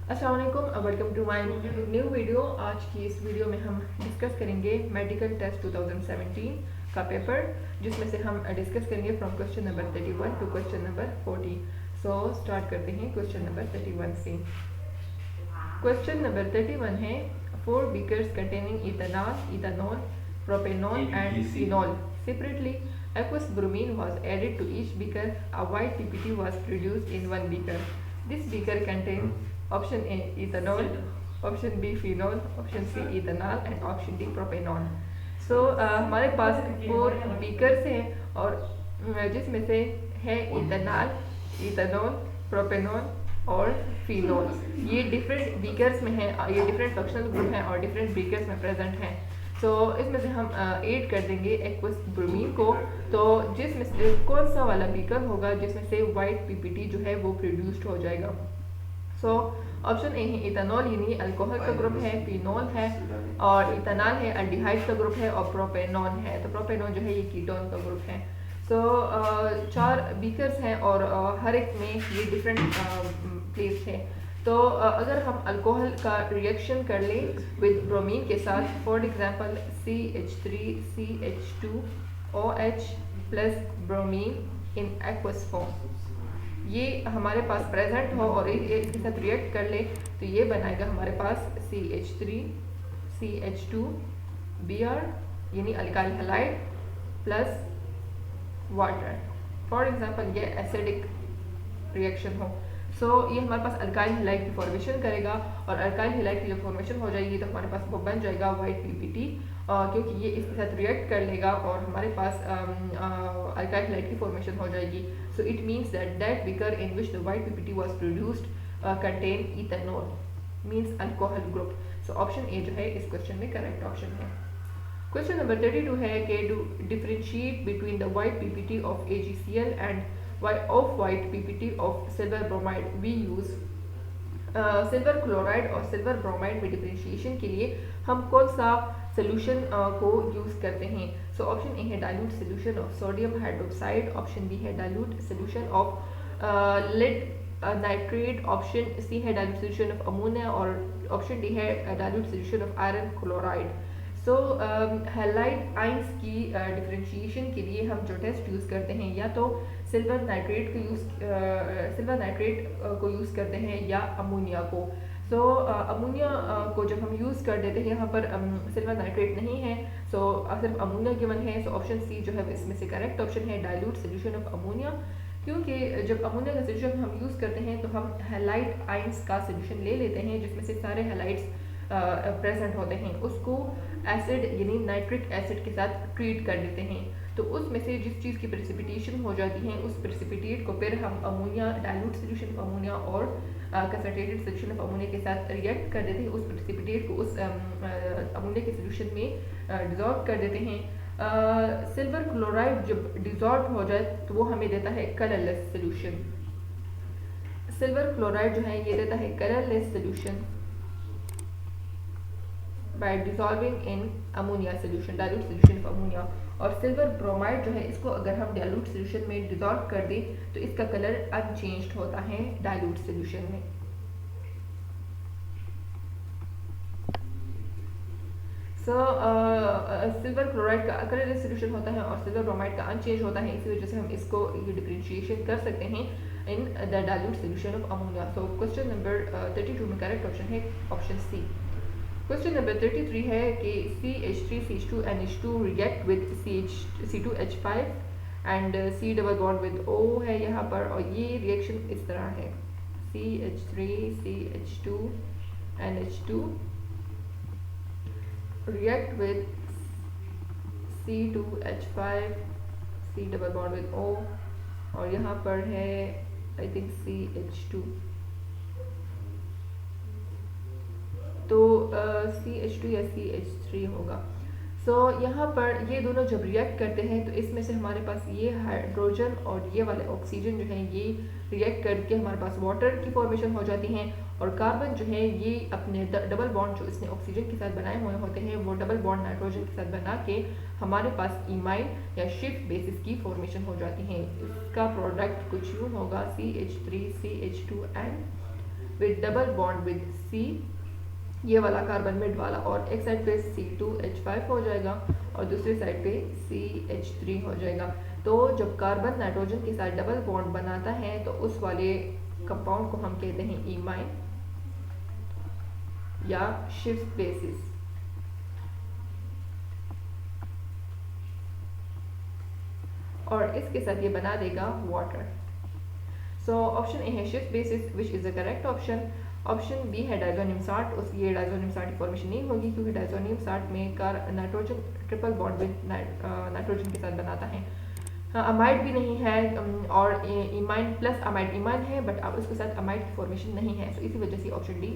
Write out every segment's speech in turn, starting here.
अस्सलाम वालेकुम, welcome to my new video. आज की इस वीडियो में हम डिस्कस करेंगे मेडिकल टेस्ट 2017 का पेपर, जिसमें से हम डिस्कस करेंगे from question number 31 to question number 40। So start करते हैं क्वेश्चन नंबर 31 से। क्वेश्चन नंबर 31 है, 4 beakers containing ethanol, propanol and phenol separately. Aqueous bromine was added to each beaker. A white PPT was produced in one beaker. This beaker contains option A ethanol, option B phenol, option C ethanol and option D propanol. So हमारे पास 4 beakers हैं और जिसमें से है ethanol, propanol और phenol. ये different beakers में है, ये डिफरेंट फंक्शनल ग्रुप हैं और डिफरेंट बीकर्स में प्रेजेंट हैं। तो इसमें से हम ऐड कर देंगे एक्वस ब्रोमीन को। तो जिसमें से कौन सा वाला बीकर होगा जिसमें से वाइट पीपीटी जो है वो प्रोड्यूस्ड हो जाएगा। सो ऑप्शन ए है इथेनॉल, यानी अल्कोहल का ग्रुप है, फिनोल है और इथेनॉल है, अल्डिहाइड का ग्रुप है और प्रोपेनॉन है। तो प्रोपेनॉन जो है ये कीटोन का ग्रुप है। सो 4 बीकर्स हैं और हर एक में ये डिफरेंट प्लेस है। तो अगर हम अल्कोहल का रिएक्शन कर लें विद ब्रोमीन के साथ, for example CH3CH2OH plus bromine in aqueous form, ये हमारे पास प्रेजेंट हो और इसके साथ रिएक्ट कर ले तो ये बनाएगा हमारे पास CH3CH2Br यानी alkyl halide plus water. For example ये एसिडिक रिएक्शन हो, सो ये हमारे पास अल्काइल हैलाइड की फॉर्मेशन करेगा और अल्काइल हैलाइड की जब फॉर्मेशन हो जाएगी तो हमारे पास वो बन जाएगा वाइट पीपीटी, क्योंकि ये इसके साथ रिएक्ट कर लेगा और हमारे पास अल्काइल हैलाइड की फॉर्मेशन हो जाएगी। So it means that beaker in which the white PPT was produced contain ethanol, means alcohol group. So option A जो है इस क्वेश्चन में करेक्ट ऑप्शन है। क्वेश्चन नंबर 32 है कि do differentiate between the white PPT of AgCl and of white PPT of silver bromide. We use silver chloride और silver bromide में differentiation के लिए हम कौन सा सोल्यूशन को यूज करते हैं। सो ऑप्शन ए है dilute solution of sodium hydroxide, option B है dilute solution of lead nitrate, option C है डाइल्यूट सोल्यूशन ऑफ अमोनिया और ऑप्शन डी है dilute solution of iron chloride. So halide ions की differentiation के लिए हम जो टेस्ट यूज़ करते हैं या तो सिल्वर नाइट्रेट को यूज़ करते हैं या अमोनिया को। सो अमोनिया को जब हम यूज़ कर देते हैं, यहाँ पर सिल्वर नाइट्रेट नहीं है, सो सिर्फ अमोनिया गिवन है। सो ऑप्शन सी जो है इसमें से करेक्ट ऑप्शन है डाइल्यूट सोल्यूशन ऑफ अमोनिया, क्योंकि जब अमोनिया का सोल्यूशन हम यूज़ करते हैं तो हम हैलाइड आइंस का सोल्यूशन ले लेते हैं जिसमें से सारे हैलाइड्स प्रेजेंट होते हैं, उसको एसिड यानी नाइट्रिक एसिड के साथ ट्रीट कर देते हैं। तो उसमें से जिस चीज़ की प्रेसिपिटेशन हो जाती है उस प्रेसिपिटेट को फिर हम ammonia, dilute solution of ammonia और कंसनट्रेटेड सोल्यूशन ऑफ अमोनिया के साथ रिएक्ट कर देते हैं। उस प्रेसिपिटेट को उस अमोनिया के सोल्यूशन में डिजॉल्व कर देते हैं। सिल्वर क्लोराइड जब डिजॉल्व हो जाए तो वो हमें देता है कलरलेस सोल्यूशन। सिल्वर क्लोराइड जो है ये देता है colourless solution by dissolving in ammonia solution, dilute solution of ammonia। और सिल्वर ब्रोमाइड जो है इसको अगर हम डाइल्यूट सोल्यूशन में डिजॉल्व कर दें तो इसका कलर अनचेंज्ड होता है डाइल्यूट सोल्यूशन में। सो सिल्वर क्लोराइड का कलरलेस सोल्यूशन होता है और सिल्वर ब्रोमाइड का अनचेंज होता है, इसी वजह से हम इसको डिफरेंशिएशन कर सकते हैं in the dilute solution of ammonia. So question number 32 में करेक्ट ऑप्शन है ऑप्शन सी। क्वेश्चन नंबर 33 है कि CH3CH2NH2 react with C2H5 and C double bond with O है यहाँ पर, और ये रिएक्शन इस तरह है CH3CH2NH2 react with C2H5 C double bond with O और यहाँ पर है आई थिंक CH2। तो CH2 या CH3 होगा। सो यहाँ पर ये दोनों जब रिएक्ट करते हैं तो इसमें से हमारे पास ये हाइड्रोजन और ये वाले ऑक्सीजन जो है ये रिएक्ट करके हमारे पास वाटर की फॉर्मेशन हो जाती हैं और कार्बन जो है ये अपने डबल बॉन्ड जो इसने ऑक्सीजन के साथ बनाए हुए होते हैं वो डबल बॉन्ड नाइट्रोजन के साथ बना के हमारे पास इमाइन या शिफ्ट बेसिस की फॉर्मेशन हो जाती है। इसका प्रोडक्ट कुछ यूँ होगा CH3CH2 and with double bond with C, ये वाला कार्बन मिड वाला, और एक साइड पे C2H5 हो जाएगा और दूसरी साइड पे CH3 हो जाएगा। तो जब कार्बन नाइट्रोजन के साथ डबल बॉन्ड बनाता है तो उस वाले कंपाउंड को हम कहते हैं इमाइन या शिफ्ट बेसिस। और इसके साथ ये बना देगा वाटर। सो ऑप्शन ए है शिफ्ट bases which is the correct option. Option B है डाइजोनियम साल्ट, उस ये डाइजोनियम साल्ट की फॉर्मेशन नहीं होगी क्योंकि डाइजोनियम साल्ट में nitrogen triple bond with nitrogen के साथ बनाता है। अमाइड भी नहीं है और इमाइन प्लस अमाइड इमाइन है बट अब उसके साथ अमाइड की फॉर्मेशन नहीं है, तो इसी वजह से ऑप्शन डी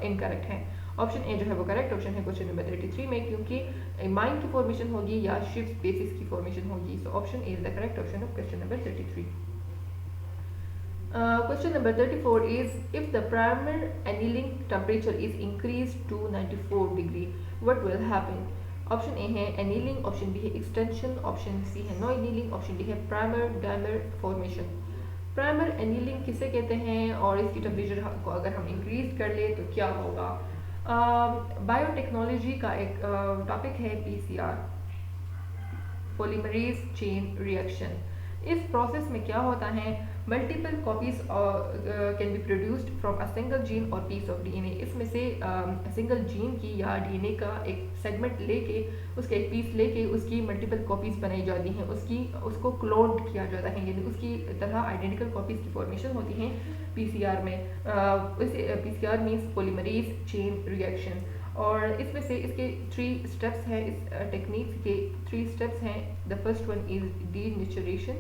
इनकरेक्ट है। ऑप्शन ए जो है वो करेक्ट ऑप्शन है क्वेश्चन नंबर 33 में, क्योंकि इमाइन की फॉर्मेशन होगी या शिफ्ट बेसिस की फॉर्मेशन होगी। सो option A is the correct option of question number 33। Question number 34 is, if the primer annealing temperature is increased to 94 degree, what will happen? Option A है annealing, option B है extension, option C है no annealing, option D है primer dimer formation। Primer annealing किसे कहते हैं और इसकी temperature को अगर हम इंक्रीज कर ले तो क्या होगा? बायोटेक्नोलॉजी का एक टॉपिक है PCR, पॉलीमरेज चेन रिएक्शन। इस प्रोसेस में क्या होता है, multiple copies can be produced from a single gene और पीस ऑफ DNA। इसमें से सिंगल जीन की या DNA का एक सेगमेंट लेके उसका एक पीस लेके उसकी मल्टीपल कॉपीज बनाई जाती हैं, उसको क्लोन किया जाता है, यानी उसकी तरह आइडेंटिकल कॉपीज की फॉर्मेशन होती हैं PCR में। PCR means polymerase chain reaction. और इसमें से इसके 3 स्टेप्स हैं, इस टेक्निक के 3 स्टेप्स हैं। The first one is denaturation,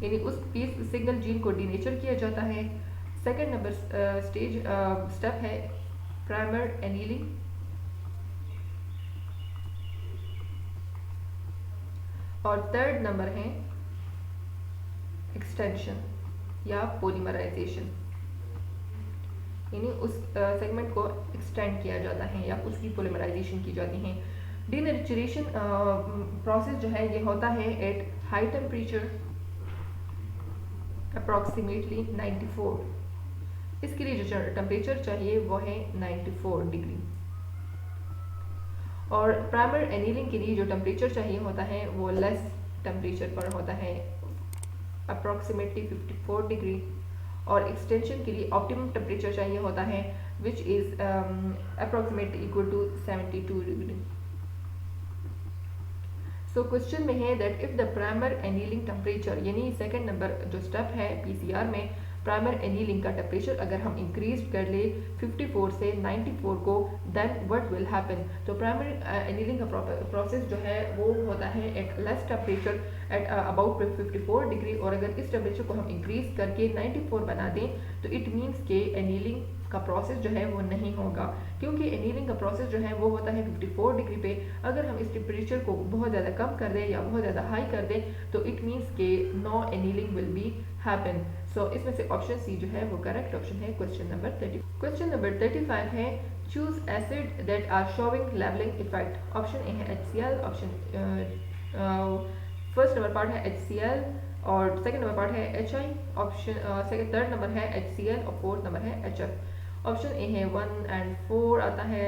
यानी उस पीस सिंगल जीन को डीनेचर किया जाता है। सेकंड नंबर स्टेप है प्राइमर एनीलिंग, और थर्ड नंबर है एक्सटेंशन या पॉलीमराइजेशन, यानी उस सेगमेंट को एक्सटेंड किया जाता है या उसकी पॉलीमराइजेशन की जाती है। डीनेचरेशन प्रोसेस जो है ये होता है एट हाई टेम्परेचर अप्रॉक्सीमेटली 94। इसके लिए जो टेम्परेचर चाहिए वो है 94 डिग्री। और प्राइमर एनीलिंग के लिए जो टेम्परेचर चाहिए होता है वो लेस टेम्परेचर पर होता है, अप्रॉक्सीमेटली 54 डिग्री। और एक्सटेंशन के लिए ऑप्टिमम टेम्परेचर चाहिए होता है which is approximately equal to 72 degree. So question में है that if the primer annealing temperature, यानी सेकंड नंबर जो स्टेप है PCR में, प्राइमर एनीलिंग का टेम्परेचर अगर हम इंक्रीज कर ले 54 से 94 को, देन व्हाट विल हैपन। तो प्राइमर एनीलिंग का प्रोसेस जो है वो होता है at less temperature at about 54 degree, और अगर इस टेम्परेचर को हम इंक्रीज करके 94 बना दें तो इट मीन्स के एनीलिंग का प्रोसेस जो है वो नहीं होगा, क्योंकि एनीलिंग का प्रोसेस जो है वो होता है 54 डिग्री पे। अगर हम इस टेम्परेचर को बहुत ज़्यादा कम कर दें या बहुत ज़्यादा हाई कर दें तो इट मीन्स के no annealing will be happen. So इसमें से ऑप्शन सी जो है वो करेक्ट ऑप्शन है क्वेश्चन नंबर 30। क्वेश्चन नंबर 35 है choose acid that are showing levelling effect. Option A है HCl, option first number part है HCl और सेकंड नंबर पार्ट है HI, ऑप्शन थर्ड नंबर है HCl और फोर्थ नंबर है HF। Option A है 1 and 4 आता है।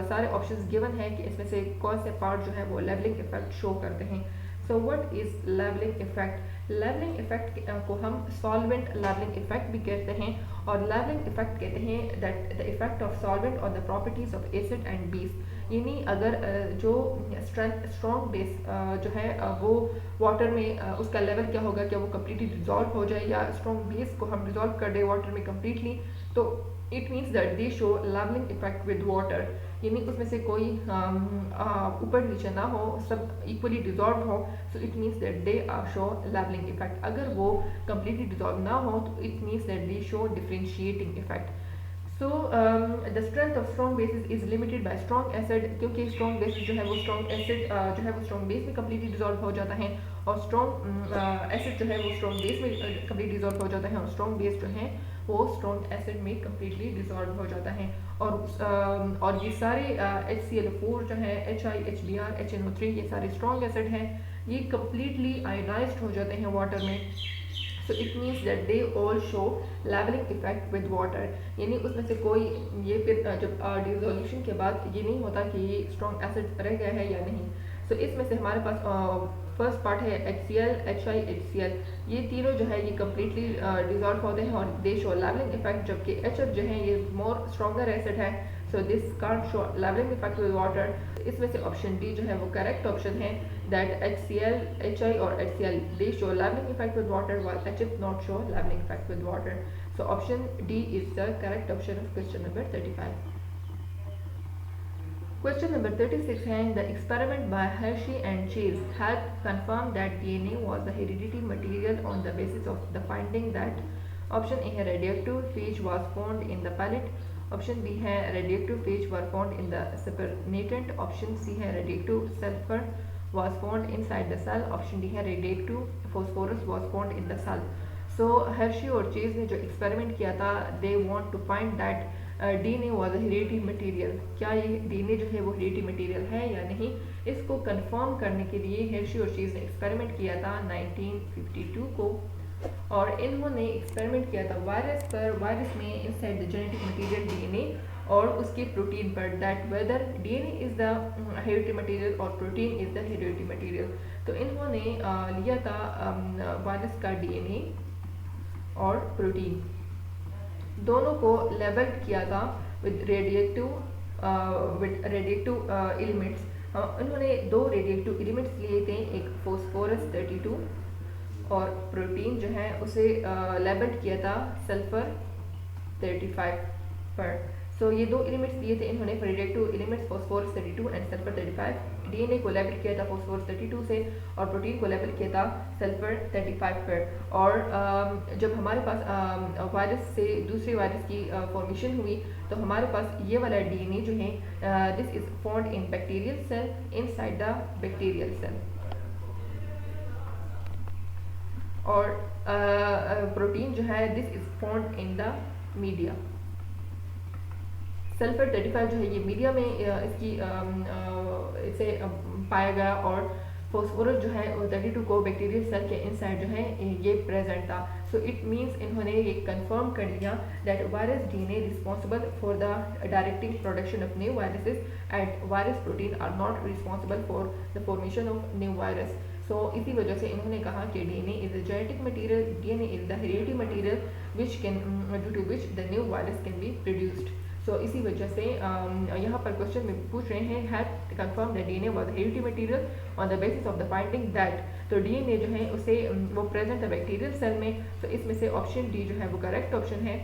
सारे ऑप्शंस गिवन है कि इसमें से कौन से पार्ट जो है वो लेवलिंग इफेक्ट शो करते हैं। So what is levelling effect? Levelling effect को हम सॉल्वेंट लेवलिंग इफेक्ट भी कहते हैं, और लेवलिंग इफेक्ट कहते हैं that the effect of solvent on the properties of acid and base. यानी अगर जो स्ट्रॉन्ग बेस जो है वो वाटर में उसका लेवल क्या होगा, क्या वो कम्प्लीटली डिजॉल्व हो जाए, या स्ट्रॉन्ग बेस को हम डिजॉल्व कर दें वाटर में कम्प्लीटली, तो it means that they show levelling effect with water. यानी उसमें से कोई ऊपर नीचे ना हो, सब इक्वली डिजॉल्व हो, so it means that they show levelling effect. अगर वो कम्प्लीटली डिजॉल्व ना हो तो it means that they show differentiating effect. So the strength of strong bases is limited by strong acid, क्योंकि स्ट्रॉन्ग बेसिस जो है वो स्ट्रॉन्ग एसिड जो है वो स्ट्रॉन्ग बेस में कम्प्लीटली डिजॉल्व हो जाता है, और स्ट्रॉन्ग एसिड जो है वो स्ट्रॉन्ग बेस में कम्प्लीटली डिजॉल्व हो जाता है, और स्ट्रॉन्ग बेस जो है वो स्ट्रॉन्ग एसिड में कम्प्लीटली डिजॉल्व हो जाता है। और ये सारे HCl4 जो है HI, HBr, HNO3 ये सारे स्ट्रॉन्ग एसिड हैं, ये कम्प्लीटली आयोनाइज्ड हो जाते हैं वाटर में। So it means that they all show levelling effect with water, यानी उसमें से कोई ये फिर जब डिसोल्यूशन के बाद ये नहीं होता कि ये स्ट्रॉन्ग एसिड रह गया है या नहीं। सो इसमें से हमारे पास फर्स्ट पार्ट है HCl, HI, HCl, ये तीनों जो है ये कम्प्लीटली डिजॉल्व होते हैं और दे शो लेवलिंग इफेक्ट, जबकि HF जो है ये मोर स्ट्रॉन्गर एसिड है, so this can't show levelling effect with water. इसमें से ऑप्शन डी जो है वो करेक्ट ऑप्शन है, दैट HCl, HI और HCl they show levelling effect with water while HF not show leveling effect with water. So option D is the correct option of question number 35. Question number 36 है, the experiment by Hershey and Chase had confirmed that DNA was a hereditary material on the basis of the finding that option A है radioactive phage was found in the pellet, option B है radioactive phage were found in the supernatant, option C है radioactive sulfur was found inside the cell, option D है radioactive phosphorus was found in the cell. So Hershey और Chase ने जो experiment किया था, they want to find that DNA was a hereditary material, क्या ये DNA जो है वो hereditary material है या नहीं, इसको कंफर्म करने के लिए हेर्शी और चीज ने एक्सपेरिमेंट किया था 1952 को, और इन्होंने एक्सपेरिमेंट किया था वायरस पर। वायरस में inside the genetic material DNA और उसके प्रोटीन पर, that whether DNA is the hereditary material और protein is the hereditary material. तो इन्होंने लिया था वायरस का DNA और प्रोटीन दोनों को लेबल किया था विद रेडिएटिव एलिमेंट्स। उन्होंने दो रेडिएटिव एलिमेंट्स लिए थे, एक फॉस्फोरस 32 और प्रोटीन जो है उसे लेबल किया था सल्फर 35 पर। सो ये दो एलिमेंट्स दिए थे इन्होंने, radiative elements phosphorus 32 and sulphur 35। DNA को लेबल किया था फॉस्फोरस 32 से और प्रोटीन को लेबल किया था सल्फर 35 पर। और जब हमारे पास वायरस से दूसरे वायरस की फॉर्मेशन हुई तो हमारे पास ये वाला DNA जो है this is found in bacterial cell inside the bacterial cell, और प्रोटीन जो है this is found in the media. Sulphur 35 जो है ये मीडिया में इसे पाया गया, और फॉस्फोरस जो है 32 को बैक्टीरियल सेल के इनसाइड जो है ये प्रेजेंट था। सो इट मींस इन्होंने ये कंफर्म कर लिया that virus DNA responsible for the directing production of new viruses and virus protein are not responsible for the formation of new virus. So इसी वजह से इन्होंने कहा कि DNA is the genetic material, DNA is the hereditary material which can due to which the new virus can be produced. So इसी वजह से यहाँ पर क्वेश्चन में पूछ रहे हैं had confirm that DNA was hereditary material on the basis of the finding that, तो DNA जो है उसे वो प्रेजेंट है बैक्टीरियल सेल में। तो इसमें से ऑप्शन डी जो है वो करेक्ट ऑप्शन है,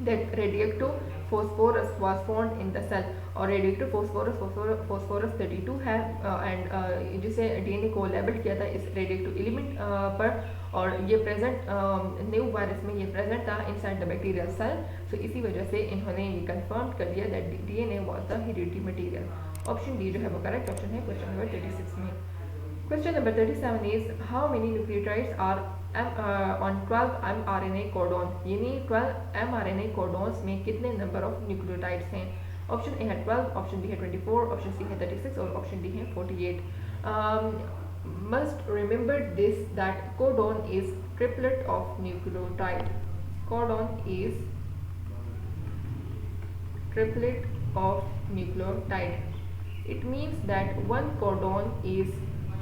that radioactive phosphorus was found in the cell, और रेडिएक्टिव फॉस्फोरस 32 है एंड जिसे DNA को लेबल किया था इस रेडिएक्टिव एलिमेंट पर, और ये प्रेजेंट न्यू वायरस में ये प्रेजेंट था inside the bacterial cell. So इसी वजह से इन्होंने ये कंफर्म कर दिया that DNA was the hereditary material. Option D जो है वो करेक्ट ऑप्शन है क्वेश्चन नंबर 36 में। Question number 37 is how many nucleotides are on 12 mRNA codon, यानी 12 mRNA कोडॉन्स में कितने नंबर ऑफ न्यूक्लियोटाइड्स हैं। ऑप्शन ए है 12, ऑप्शन बी है 24, ऑप्शन सी है 36 और ऑप्शन डी है 48। Must remember this that codon is triplet of nucleotide. Codon is triplet of nucleotide. It means that one codon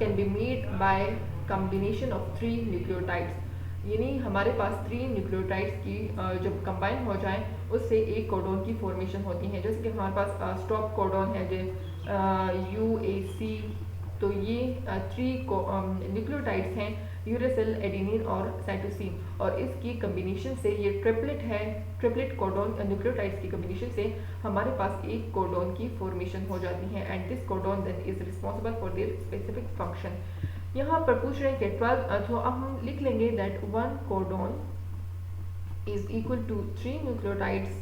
can be made by combination of 3 nucleotides. यानी हमारे पास 3 nucleotides की जब combine हो जाए उससे एक कोडॉन की फॉर्मेशन होती है। जैसे कि हमारे पास स्टॉप कोडॉन है जो UAC, तो ये 3 न्यूक्लियोटाइड्स हैं यूरेसिल, एडेनिन और साइटोसिन, और इसकी कम्बिनेशन से ये ट्रिपलेट है, ट्रिपलेट कोडॉन न्यूक्लियोटाइड्स की कम्बिनेशन से हमारे पास एक कोडॉन की फॉर्मेशन हो जाती है and this codon then is responsible for their specific function. यहाँ पर पूछ रहे हैं कि 12, तो अब हम लिख लेंगे that 1 codon is equal to 3 nucleotides.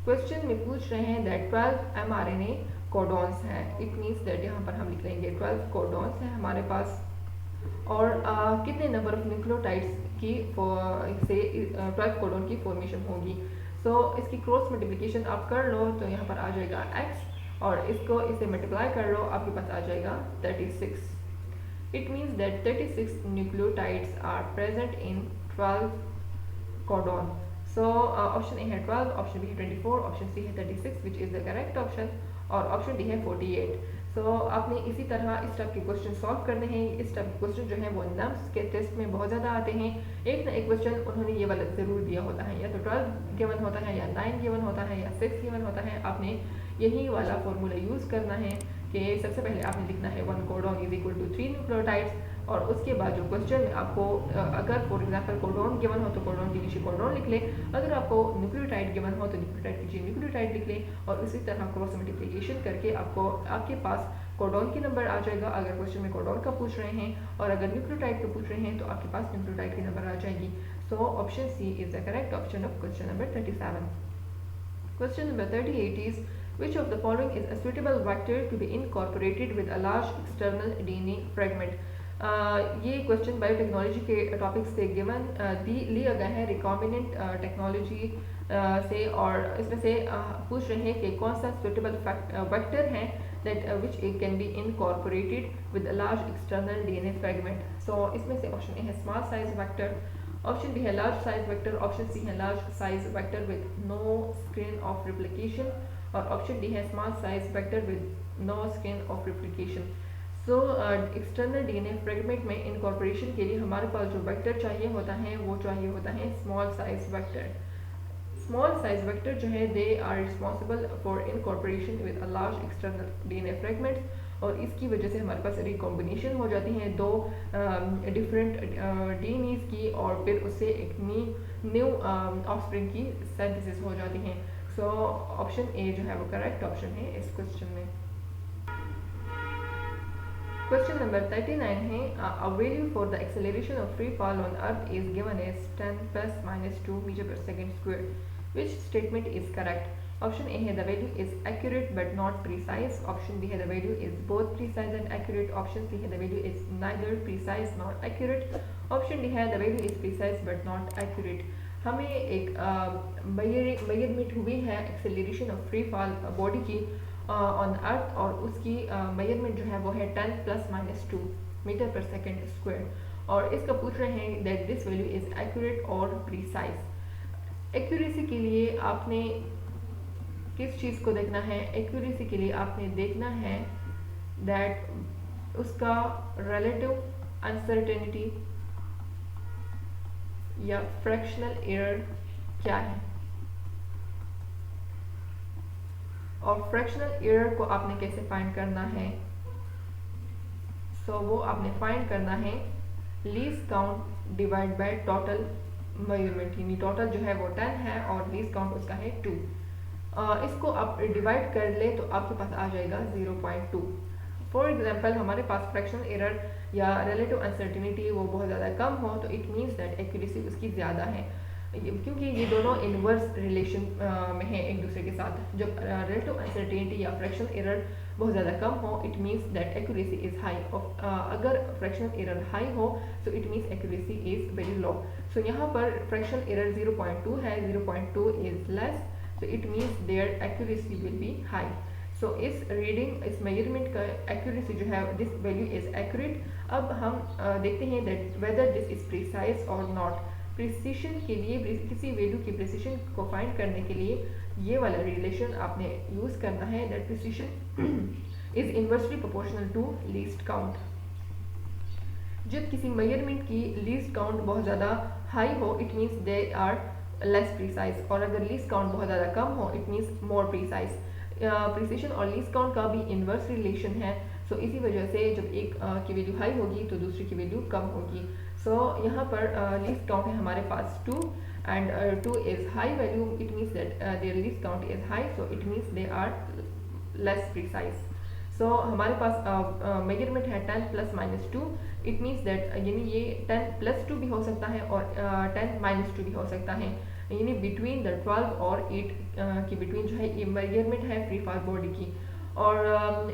Question में पूछ रहे हैं दैट 12 mRNA कोडॉन्स हैं, इट मीन्स दैट यहाँ पर हम लिख लेंगे 12 कोडॉन्स हैं हमारे पास, और कितने नंबर ऑफ न्यूक्लियोटाइड्स की से 12 कोडॉन की फॉर्मेशन होगी। सो इसकी क्रॉस मल्टीप्लिकेशन आप कर लो तो यहाँ पर आ जाएगा x, और इसको इसे मल्टीप्लाई कर लो आपके पास आ जाएगा 36। It means that 36 nucleotides are present in 12 codon. So option A है 12, option B है 24, option C है 36 which is the correct option, और option D है 48. So आपने इसी तरह इस टाइप के क्वेश्चन सॉल्व करने हैं. इस टाइप के क्वेश्चन जो हैं वो नम्स के टेस्ट में बहुत ज़्यादा आते हैं. एक ना एक क्वेश्चन उन्होंने ये वाला ज़रूर दिया होता है, या तो 12 गिवन होता है, या 9 गिवन होता है, या 6 गिवन होता है. आपने यही वाला फॉर्मूला यूज़ करना है कि सबसे पहले आपने लिखना है 1 codon is equal to 3 nucleotides, और उसके बाद जो क्वेश्चन में आपको अगर फॉर एग्जांपल कोडॉन गिवन हो तो कोडॉन के नीचे कोडॉन लिख ले, अगर आपको न्यूक्लियोटाइड गिवन हो तो न्यूक्लियोटाइड के नीचे न्यूक्लियोटाइड लिख ले, और इसी तरह क्रॉस मल्टीप्लिकेशन करके आपके पास कोडॉन की नंबर आ जाएगा अगर क्वेश्चन में कोडॉन का पूछ रहे हैं, और अगर न्यूक्लियोटाइड का पूछ रहे हैं तो आपके पास न्यूक्लियोटाइड की नंबर आ जाएगी. So option C is the correct option of question number 37. Question number 38 is, which of the following is a suitable vector to be incorporated with a large external DNA fragment? ये question biotechnology के topic से given लिया गया है recombinant technology से, और इसमें से पूछ रहे हैं कि कौन सा सुटेबल वेक्टर है that which it can be incorporated with a large external DNA fragment. So इसमें से ऑप्शन ए है small size vector, option B है large size vector, option C है large size vector with no screen of replication, और option D है small size vector with no screen of replication. So external DNA fragment में incorporation के लिए हमारे पास जो vector चाहिए होता है वो चाहिए होता है small size vector. Small size vector जो है they are responsible for incorporation with a large external DNA fragments, और इसकी वजह से हमारे पास रिकॉम्बिनेशन हो जाती हैं दो डिफरेंट डीएनएस की, और फिर उससे एक न्यू ऑफस्प्रिंग की सिंथेसिस हो जाती हैं. सो ऑप्शन ए जो है वो करेक्ट ऑप्शन है इस क्वेश्चन में. Question number 39 है, a value for the acceleration of free fall on earth is given as 10 plus minus 2 meter per second square. Which statement is correct? Option A है the value is accurate but not precise. Option B है the value is both precise and accurate. Option C है the value is neither precise nor accurate. Option D है the value is precise but not accurate. हमें एक measurement हुई है acceleration of free fall body की on earth, और उसकी measurement जो है वो है 10 प्लस माइनस 2 मीटर पर सेकेंड स्क्वायर, और इसका पूछ रहे हैं that this value is accurate और प्रीसाइज. एक्यूरेसी के लिए आपने किस चीज़ को देखना है? एक्यूरेसी के लिए आपने देखना है दैट उसका रिलेटिव अनसर्टेनिटी या फ्रैक्शनल एरर क्या है, और फ्रैक्शनल एरर को आपने कैसे फाइंड करना है? सो वो आपने फाइंड करना है least count divide by total measurement, यानी टोटल जो है वो 10 है और लीस्ट काउंट उसका है 2. इसको आप डिवाइड कर ले तो आपके पास आ जाएगा 0.2. फॉर एग्जाम्पल हमारे पास फ्रैक्शनल एरर या रिलेटिव अनसर्टिनिटी वो बहुत ज़्यादा कम हो तो इट मीन्स दैट एक्यूरेसी उसकी ज़्यादा है, क्योंकि ये दोनों इनवर्स रिलेशन में है एक दूसरे के साथ. जब रिलेटिव अनसर्टेनिटी या फ्रैक्शनल एरर बहुत ज़्यादा कम हो it means that accuracy is high. अगर फ्रैक्शनल एरर हाई हो तो it means accuracy is very low. So यहाँ पर फ्रैक्शनल एरर 0.2 है, 0.2 is less, so it means their accuracy will be high. So इस रीडिंग इस मेजरमेंट का accuracy जो है दिस वैल्यू इज एक्यूरेट. अब हम देखते हैं that whether this is precise और नॉट. प्रिसिशन के लिए किसी वैल्यू की प्रिसिशन को फाइंड करने के लिए ये वाला रिलेशन आपने यूज करना है that precision is inversely proportional to least count. जब किसी मेजरमेंट की लीस्ट काउंट बहुत ज़्यादा हाई हो it means they are less precise, और अगर लीस्ट काउंट बहुत ज़्यादा कम हो it means more precise. Precision और लीस्ट काउंट का भी इन्वर्स रिलेशन है. सो इसी वजह से जब एक की वैल्यू हाई होगी तो दूसरी की वैल्यू कम होगी. सो यहाँ पर लीस्ट काउंट है हमारे पास 2 and 2 is high value, it means that their least count is high, so it means they are less precise. So हमारे पास मेजरमेंट है 10 plus minus 2, it means that यानी ये 10 प्लस 2 भी हो सकता है और 10 माइनस 2 भी हो सकता है, यानी बिटवीन द 12 और 8 की बिटवीन जो है ये मेजरमेंट है फ्री फॉल बॉडी की. और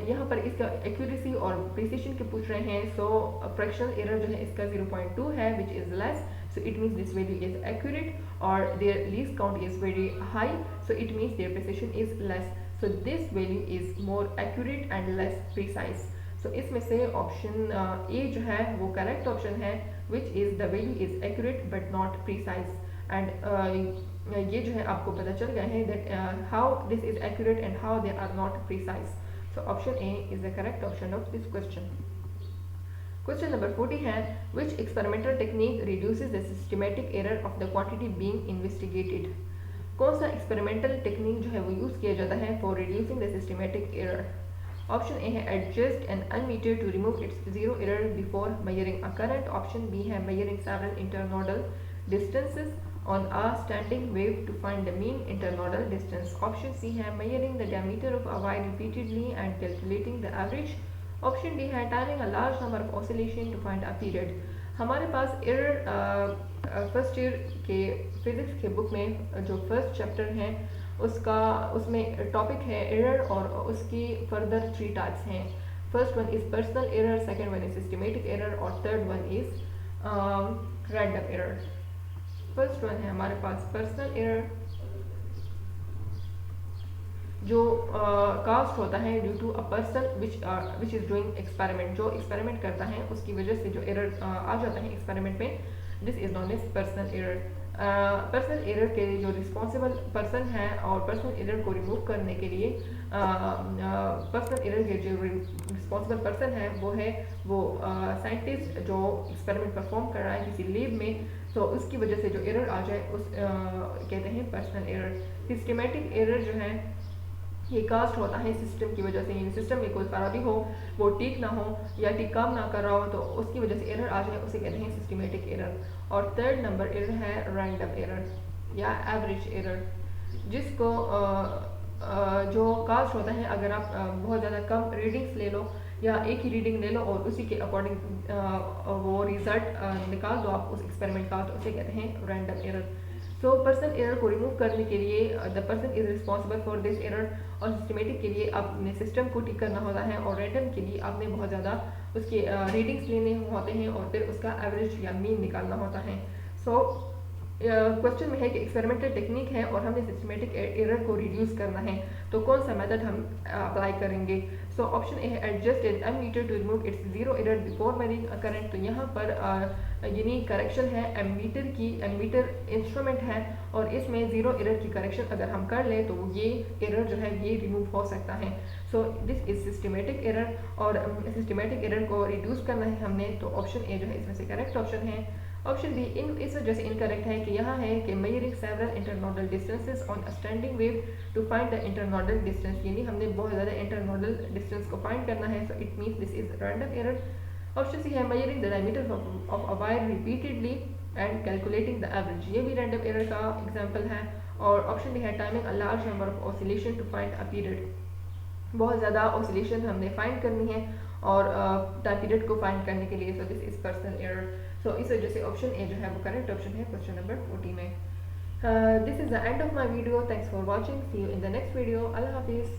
यहाँ पर इसका एक्यूरेसी और प्रिसिशन के पूछ रहे हैं. सो फ्रैक्शनल एरर जो है इसका 0.2 है which is less, so it means this value is accurate, और their least count is very high, so it means their precision is less. So this value is more accurate and less precise. So इसमें से option A जो है वो correct option है, which is the value is accurate but not precise. And ये जो है आपको पता चल गया है that how this is accurate and how they are not precise. So option A is the correct option of this question. Question number 40 है, which experimental technique reduces the systematic error of the quantity being investigated. कौन सा experimental technique जो है वो use किया जाता है for reducing the systematic error. Option A है adjust an ammeter to remove its zero error before measuring a current. Option B है measuring several internodal distances on a standing wave to find the mean internodal distance. Option C है measuring the diameter of a wire repeatedly and calculating the average. Option D है timing a large number of oscillation to find a period. हमारे पास error first year के physics के book में जो first chapter है उसमें topic है error और उसकी फर्दर 3 टाइप्स हैं। First one is personal error, second one is systematic error और third one is random error. First one है हमारे पास पर्सनल एरर, जो कास्ट होता है due to a person which is doing experiment. जो एक्सपेरिमेंट करता है उसकी वजह से जो एरर आ जाता है एक्सपेरिमेंट में, this is known as personal error. Personal error के जो रिस्पॉन्सिबल पर्सन है और पर्सनल एरर को रिमूव करने के लिए पर्सनल एरर के जो रिस्पॉन्सिबल पर्सन है वो साइंटिस्ट जो एक्सपेरिमेंट परफॉर्म कर रहा है किसी लैब में, तो उसकी वजह से जो एरर आ जाए उस कहते हैं पर्सनल एरर। सिस्टमेटिक एरर जो है ये कास्ट होता है सिस्टम की वजह से, यानी सिस्टम में कोई खराबी हो, वो ठीक ना हो या ठीक काम ना कर रहा हो, तो उसकी वजह से एरर आ जाए, उसे कहते हैं सिस्टमेटिक एरर। और थर्ड नंबर एरर है रैंडम एरर या एवरेज एरर, जिसको जो कास्ट होता है अगर आप बहुत ज़्यादा कम रीडिंग्स ले लो या एक ही रीडिंग ले लो और उसी के अकॉर्डिंग वो रिजल्ट निकाल दो आप उस एक्सपेरिमेंट का, तो उसे कहते हैं random error. So person error को रिमूव करने के लिए the person is responsible for this error, और सिस्टमेटिक के लिए आपने सिस्टम को ठीक करना होता है, और रैंडम के लिए आपने बहुत ज़्यादा उसके रीडिंग्स लेने होते हैं और फिर उसका एवरेज या मीन निकालना होता है। सो क्वेश्चन में है कि एक्सपेरिमेंटल टेक्निक है और हमें सिस्टमेटिक एरर को रिड्यूस करना है, तो कौन सा मेथड हम अप्लाई करेंगे। सो ऑप्शन ए है adjust an ammeter to remove its zero error before measuring a current. तो यहाँ पर यूनिक करेक्शन है एमीटर की, एमीटर इंस्ट्रूमेंट है और इसमें जीरो एरर की करेक्शन अगर हम कर लें तो ये एरर जो है ये रिमूव हो सकता है। So this is systematic error, और सिस्टमेटिक एरर को रिड्यूस करना है हमने, तो ऑप्शन ए जो है इसमें से करेक्ट ऑप्शन है। ऑप्शन बी इस वजह से इनकरेक्ट है कि यहाँ है कि measuring several internodal distances on a standing wave to find the internodal distance, यानी हमने बहुत ज़्यादा इंटरनोडल डिस्टेंस को फाइंड करना है, so it means this is random error. Option C है measuring the diameter of a wire repeatedly and calculating the average, ये भी रैंडम एरर का एग्जाम्पल है। और ऑप्शन डी है timing a large number of oscillation to find a period, बहुत ज़्यादा oscillation हमने फाइंड करनी है और पीरियड को फाइंड करने के लिए, so this is personal error. So इस वजह से ऑप्शन ए जो है वो करेक्ट ऑप्शन है क्वेश्चन नंबर 40 में। This is the end of my video, thanks for watching, see you in the next video, अल्लाह हाफिज़।